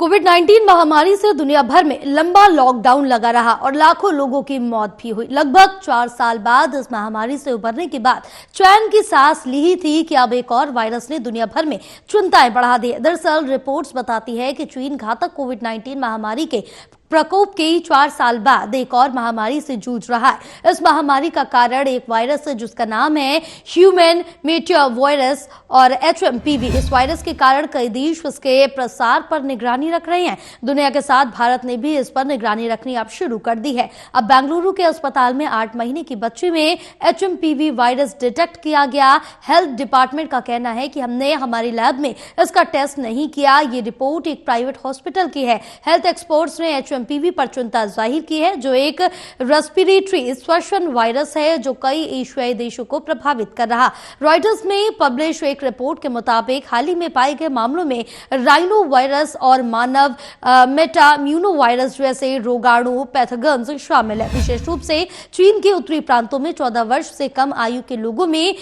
कोविड-19 महामारी से दुनिया भर में लंबा लॉकडाउन लगा रहा और लाखों लोगों की मौत भी हुई। लगभग 4 साल बाद इस महामारी से उभरने के बाद चैन की सांस ली ही थी कि अब एक और वायरस ने दुनिया भर में चिंताएं बढ़ा दी। दरअसल रिपोर्ट्स बताती है कि चीन घातक कोविड-19 महामारी के प्रकोप के 4 साल बाद एक और महामारी से जूझ रहा है। इस महामारी का कारण एक वायरस है जिसका नाम है ह्यूमन मेटावायरस और HMPV। इस वायरस के कारण कई देश इसके प्रसार पर निगरानी रख रहे हैं। दुनिया के साथ भारत ने भी इस पर निगरानी रखनी अब शुरू कर दी है। अब बेंगलुरु के अस्पताल में 8 महीने की बच्ची में HMPV वायरस डिटेक्ट किया गया। हेल्थ डिपार्टमेंट का कहना है कि हमने हमारी लैब में इसका टेस्ट नहीं किया। ये रिपोर्ट एक प्राइवेट हॉस्पिटल की है। हेल्थ एक्सपर्ट्स ने HMPV पर चिंता जाहिर की है, जो एक रेस्पिरेटरी श्वसन वायरस है जो कई एशियाई देशों को प्रभावित कर रहा। रॉयटर्स में पब्लिश एक रिपोर्ट के मुताबिक हाल ही में पाए गए मामलों में राइनो वायरस और मानव मेटाम्यूनो वायरस जैसे रोगाणु पैथोजेंस शामिल है। विशेष रूप से चीन के उत्तरी प्रांतों में 14 वर्ष से कम आयु के लोगों में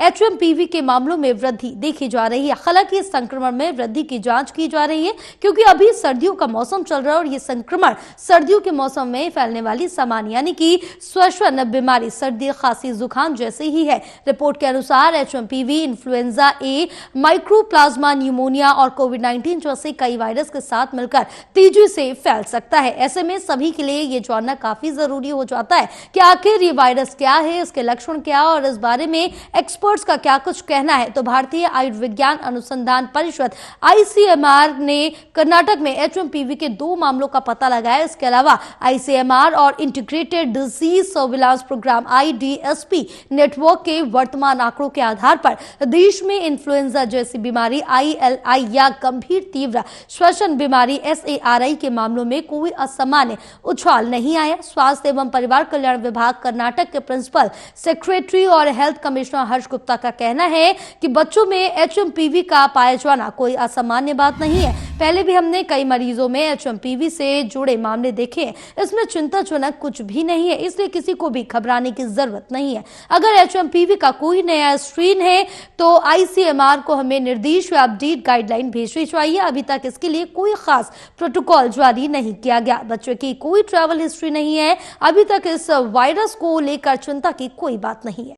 HMPV के मामलों में वृद्धि देखी जा रही है। हालांकि इस संक्रमण में वृद्धि की जांच की जा रही है क्योंकि अभी सर्दियों का मौसम चल रहा है और ये संक्रमण सर्दियों के मौसम में फैलने वाली सामान्य यानी कि श्वसन बीमारी सर्दी खांसी जुकाम जैसे ही है। रिपोर्ट के अनुसार HMPV इन्फ्लुएंजा ए, माइक्रोप्लाज्मा न्यूमोनिया और कोविड-19 जैसे कई वायरस के साथ मिलकर तेजी से फैल सकता है। ऐसे में सभी के लिए ये जानना काफी जरूरी हो जाता है कि आखिर ये वायरस क्या है, इसके लक्षण क्या और इस बारे में एक्सपर्ट्स का क्या कुछ कहना है। तो भारतीय आयुर्विज्ञान अनुसंधान परिषद ICMR ने कर्नाटक में HMPV के 2 मामलों का पता लगाया। इसके अलावा ICMR और integrated disease surveillance program IDSP network के वर्तमान आंकड़ों के आधार पर देश में इन्फ्लुएंजा जैसी बीमारी ILI या गंभीर तीव्र श्वसन बीमारी SARI के मामलों में कोई असामान्य उछाल नहीं आया। स्वास्थ्य एवं परिवार कल्याण विभाग कर्नाटक के प्रिंसिपल सेक्रेटरी और हेल्थ कमिश्नर हर्ष गुप्ता का कहना है कि बच्चों में HMPV का पाया जाना कोई असामान्य बात नहीं है। पहले भी हमने कई मरीजों में HMPV से जुड़े मामले देखे हैं। इसमें चिंताजनक कुछ भी नहीं है, इसलिए किसी को भी घबराने की जरूरत नहीं है। अगर HMPV का कोई नया स्ट्रेन है तो ICMR को हमें निर्देश या अपडेट गाइडलाइन भेजनी चाहिए। अभी तक इसके लिए कोई खास प्रोटोकॉल जारी नहीं किया गया। बच्चों की कोई ट्रैवल हिस्ट्री नहीं है। अभी तक इस वायरस को लेकर चिंता की कोई बात नहीं है।